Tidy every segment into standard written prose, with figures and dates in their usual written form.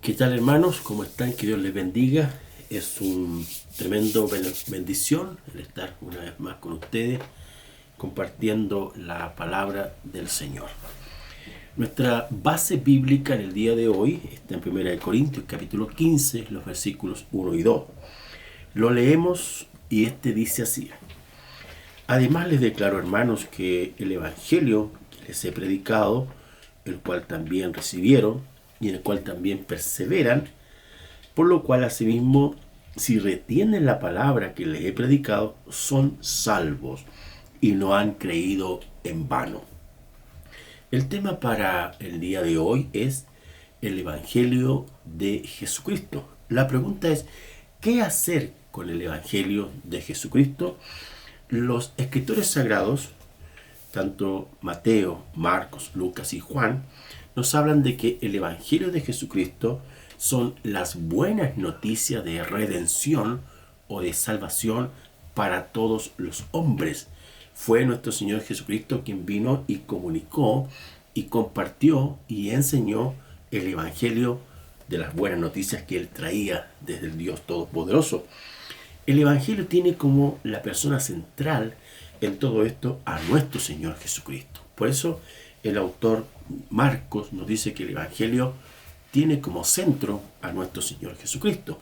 ¿Qué tal, hermanos? ¿Cómo están? Que Dios les bendiga. Es un tremendo bendición el estar una vez más con ustedes compartiendo la palabra del Señor. Nuestra base bíblica en el día de hoy está en 1 Corintios capítulo 15, los versículos 1 y 2. Lo leemos y este dice así: Además les declaro, hermanos, que el evangelio que les he predicado, el cual también recibieron y en el cual también perseveran, por lo cual asimismo, si retienen la palabra que les he predicado, son salvos y no han creído en vano. El tema para el día de hoy es el evangelio de Jesucristo. La pregunta es, ¿qué hacer con el evangelio de Jesucristo? Los escritores sagrados, tanto Mateo, Marcos, Lucas y Juan, nos hablan de que el evangelio de Jesucristo son las buenas noticias de redención o de salvación para todos los hombres. Fue nuestro Señor Jesucristo quien vino y comunicó y compartió y enseñó el evangelio de las buenas noticias que Él traía desde el Dios Todopoderoso. El evangelio tiene como la persona central en todo esto a nuestro Señor Jesucristo. Por eso el autor Marcos nos dice que el evangelio tiene como centro a nuestro Señor Jesucristo.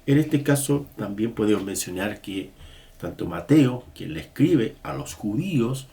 En este caso también podemos mencionar que tanto Mateo, quien le escribe a los judíos,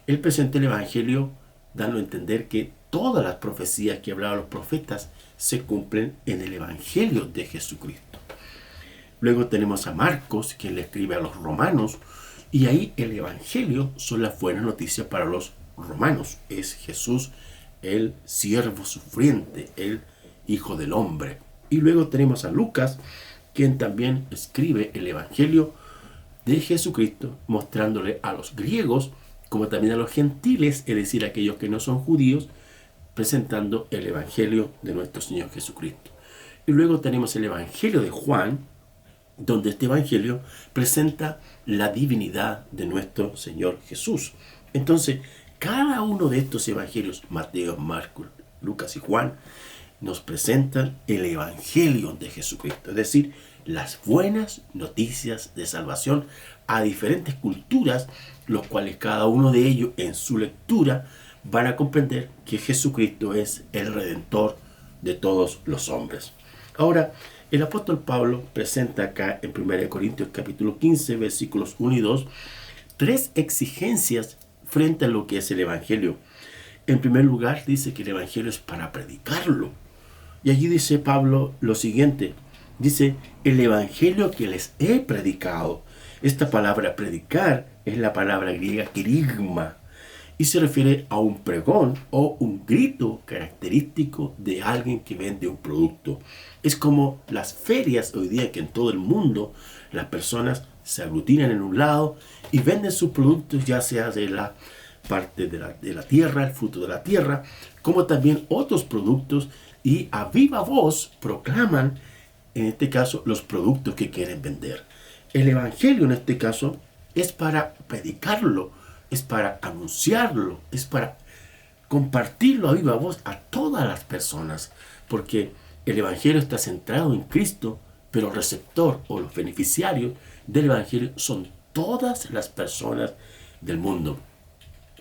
él presenta el evangelio dando a entender que todas las profecías que hablaban los profetas se cumplen en el evangelio de Jesucristo. Luego tenemos a Marcos, quien le escribe a los romanos, y ahí el evangelio son las buenas noticias para los romanos. Es Jesús, el siervo sufriente, el Hijo del Hombre. Y luego tenemos a Lucas, quien también escribe el evangelio de Jesucristo, mostrándole a los griegos como también a los gentiles, es decir, aquellos que no son judíos, presentando el evangelio de nuestro Señor Jesucristo. Y luego tenemos el evangelio de Juan, donde este evangelio presenta la divinidad de nuestro Señor Jesús. Entonces, cada uno de estos evangelios, Mateo, Marcos, Lucas y Juan, nos presentan el evangelio de Jesucristo, es decir, las buenas noticias de salvación a diferentes culturas, los cuales cada uno de ellos en su lectura van a comprender que Jesucristo es el Redentor de todos los hombres. Ahora, el apóstol Pablo presenta acá en 1 Corintios capítulo 15, versículos 1 y 2, tres exigencias frente a lo que es el evangelio. En primer lugar, dice que el evangelio es para predicarlo. Y allí dice Pablo lo siguiente, dice, el evangelio que les he predicado. Esta palabra predicar es la palabra griega kerigma y se refiere a un pregón o un grito característico de alguien que vende un producto. Es como las ferias hoy día, que en todo el mundo las personas se aglutinan en un lado y venden sus productos, ya sea de la parte de la tierra, el fruto de la tierra, como también otros productos, y a viva voz proclaman, en este caso, los productos que quieren vender. El evangelio en este caso es para predicarlo, es para anunciarlo, es para compartirlo a viva voz a todas las personas, porque el evangelio está centrado en Cristo, pero el receptor o los beneficiarios del evangelio son todas las personas del mundo.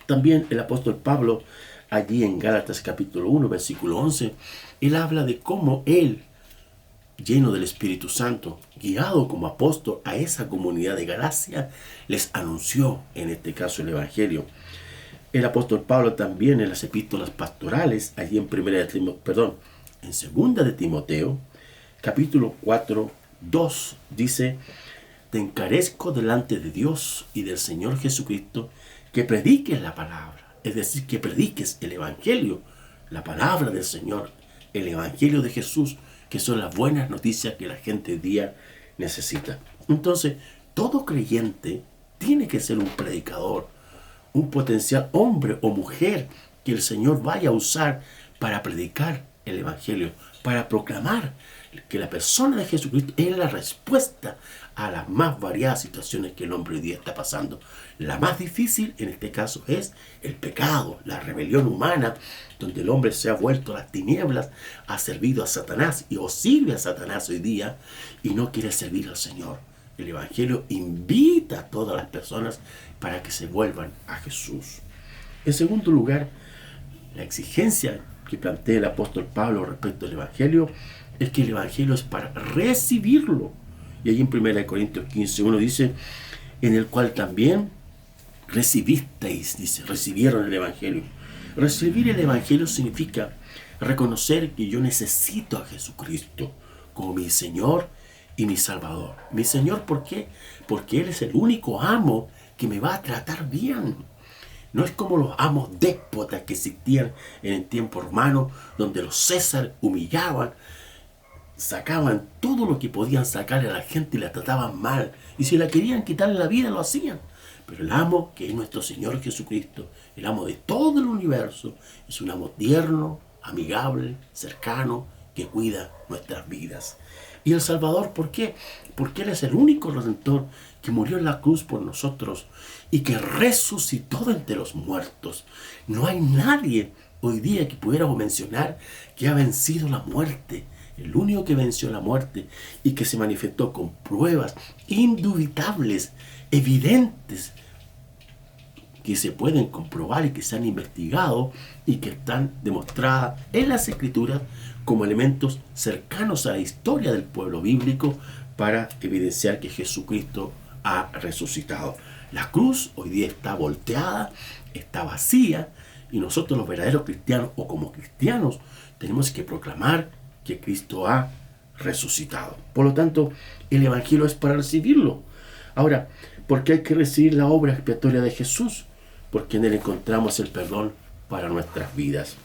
También el apóstol Pablo, allí en Gálatas capítulo 1, versículo 11, él habla de cómo él, lleno del Espíritu Santo, guiado como apóstol a esa comunidad de Galacia, les anunció, en este caso, el evangelio. El apóstol Pablo también en las epístolas pastorales, allí en segunda de Timoteo, capítulo 4, 2, dice: te encarezco delante de Dios y del Señor Jesucristo que prediques la palabra, es decir, que prediques el evangelio, la palabra del Señor, el evangelio de Jesús, que son las buenas noticias que la gente hoy día necesita. Entonces, todo creyente tiene que ser un predicador, un potencial hombre o mujer que el Señor vaya a usar para predicar el Evangelio, para proclamar que la persona de Jesucristo es la respuesta a las más variadas situaciones que el hombre hoy día está pasando. La más difícil en este caso es el pecado, la rebelión humana, donde el hombre se ha vuelto a las tinieblas, ha servido a Satanás o sirve a Satanás hoy día y no quiere servir al Señor. El Evangelio invita a todas las personas para que se vuelvan a Jesús. En segundo lugar, la exigencia que plantea el apóstol Pablo respecto al Evangelio es que el Evangelio es para recibirlo. Y ahí en 1 Corintios 15:1 dice, en el cual también recibisteis, dice, recibieron el Evangelio. Recibir el Evangelio significa reconocer que yo necesito a Jesucristo como mi Señor y mi Salvador. Mi Señor, ¿por qué? Porque Él es el único amo que me va a tratar bien. No es como los amos déspotas que existían en el tiempo romano, donde los César humillaban, sacaban todo lo que podían sacarle a la gente y la trataban mal. Y si la querían quitarle la vida, lo hacían. Pero el amo, que es nuestro Señor Jesucristo, el amo de todo el universo, es un amo tierno, amigable, cercano, que cuida nuestras vidas. Y el Salvador, ¿por qué? Porque Él es el único Redentor que murió en la cruz por nosotros y que resucitó de entre los muertos. No hay nadie hoy día que pudiéramos mencionar que ha vencido la muerte. El único que venció la muerte y que se manifestó con pruebas indubitables, evidentes, que se pueden comprobar y que se han investigado y que están demostradas en las Escrituras como elementos cercanos a la historia del pueblo bíblico para evidenciar que Jesucristo ha resucitado. La cruz hoy día está volteada, está vacía, y nosotros los verdaderos cristianos o como cristianos tenemos que proclamar que Cristo ha resucitado. Por lo tanto, el Evangelio es para recibirlo. Ahora, ¿por qué hay que recibir la obra expiatoria de Jesús? Porque en Él encontramos el perdón para nuestras vidas.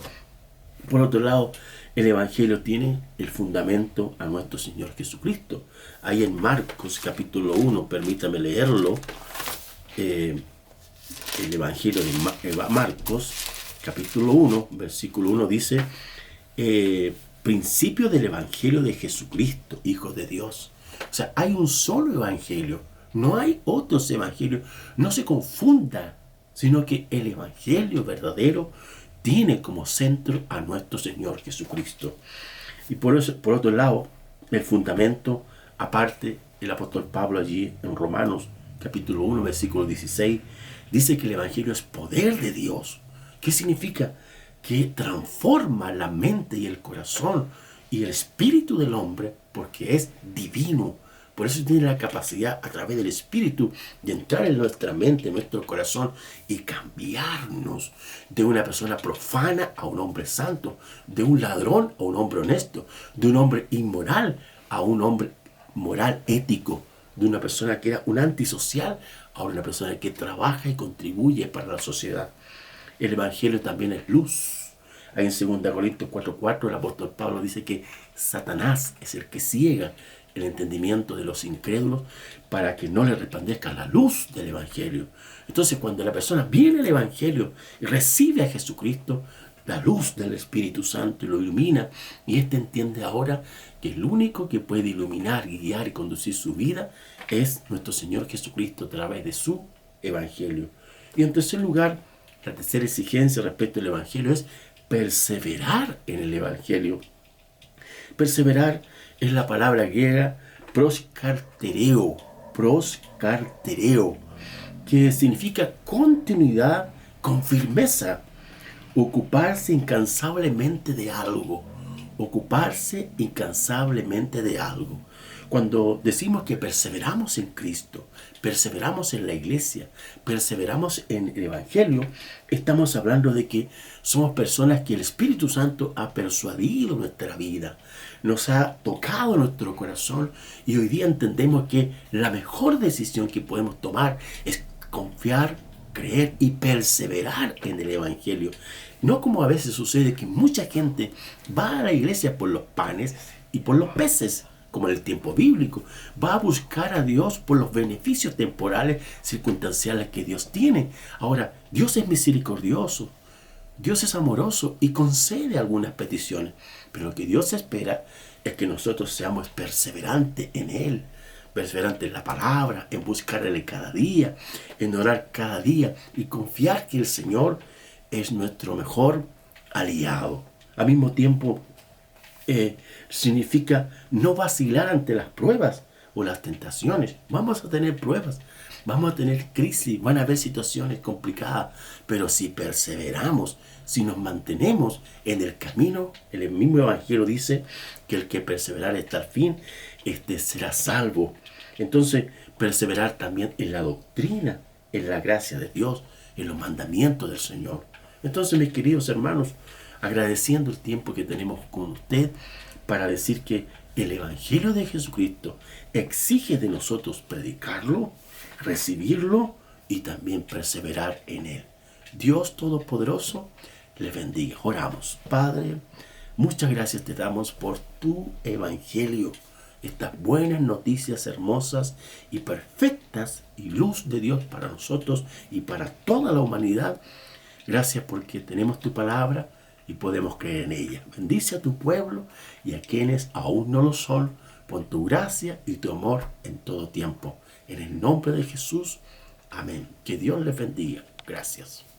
Por otro lado, el Evangelio tiene el fundamento a nuestro Señor Jesucristo. Ahí en Marcos capítulo 1, permítame leerlo, el Evangelio de Marcos capítulo 1, versículo 1 dice, principio del Evangelio de Jesucristo, Hijo de Dios. O sea, hay un solo Evangelio, no hay otros evangelios. No se confunda, sino que el Evangelio verdadero tiene como centro a nuestro Señor Jesucristo. Y por otro lado, el fundamento, aparte, el apóstol Pablo allí en Romanos capítulo 1, versículo 16, dice que el Evangelio es poder de Dios. ¿Qué significa? Que transforma la mente y el corazón y el espíritu del hombre, porque es divino. Por eso tiene la capacidad a través del Espíritu de entrar en nuestra mente, en nuestro corazón y cambiarnos de una persona profana a un hombre santo, de un ladrón a un hombre honesto, de un hombre inmoral a un hombre moral, ético, de una persona que era un antisocial a una persona que trabaja y contribuye para la sociedad. El Evangelio también es luz. Ahí en 2 Corintios 4:4 el apóstol Pablo dice que Satanás es el que ciega el entendimiento de los incrédulos para que no le resplandezca la luz del Evangelio. Entonces, cuando la persona viene al Evangelio y recibe a Jesucristo, la luz del Espíritu Santo lo ilumina, y éste entiende ahora que el único que puede iluminar, guiar y conducir su vida es nuestro Señor Jesucristo a través de su Evangelio. Y en tercer lugar, la tercera exigencia respecto al Evangelio es perseverar en el Evangelio. Perseverar es la palabra griega proskartereo, que significa continuidad con firmeza, ocuparse incansablemente de algo, Cuando decimos que perseveramos en Cristo, perseveramos en la iglesia, perseveramos en el Evangelio, estamos hablando de que somos personas que el Espíritu Santo ha persuadido nuestra vida, nos ha tocado nuestro corazón, y hoy día entendemos que la mejor decisión que podemos tomar es confiar, creer y perseverar en el Evangelio. No como a veces sucede que mucha gente va a la iglesia por los panes y por los peces, como en el tiempo bíblico. Va a buscar a Dios por los beneficios temporales, circunstanciales que Dios tiene. Ahora, Dios es misericordioso, Dios es amoroso y concede algunas peticiones, Pero lo que Dios espera es que nosotros seamos perseverantes en Él, perseverantes en la palabra, en buscarle cada día, en orar cada día y confiar que el Señor es nuestro mejor aliado. Al mismo tiempo, significa no vacilar ante las pruebas o las tentaciones. Vamos a tener pruebas, vamos a tener crisis, van a haber situaciones complicadas, pero si perseveramos, si nos mantenemos en el camino, el mismo Evangelio dice que el que perseverar hasta el fin, será salvo. Entonces, perseverar también en la doctrina, en la gracia de Dios, en los mandamientos del Señor. Entonces, mis queridos hermanos, agradeciendo el tiempo que tenemos con usted para decir que el Evangelio de Jesucristo exige de nosotros predicarlo, recibirlo y también perseverar en él. Dios Todopoderoso les bendiga. Oramos. Padre, muchas gracias te damos por tu Evangelio, estas buenas noticias hermosas y perfectas y luz de Dios para nosotros y para toda la humanidad. Gracias porque tenemos tu palabra y podemos creer en ella. Bendice a tu pueblo y a quienes aún no lo son, por tu gracia y tu amor en todo tiempo. En el nombre de Jesús, amén. Que Dios les bendiga. Gracias.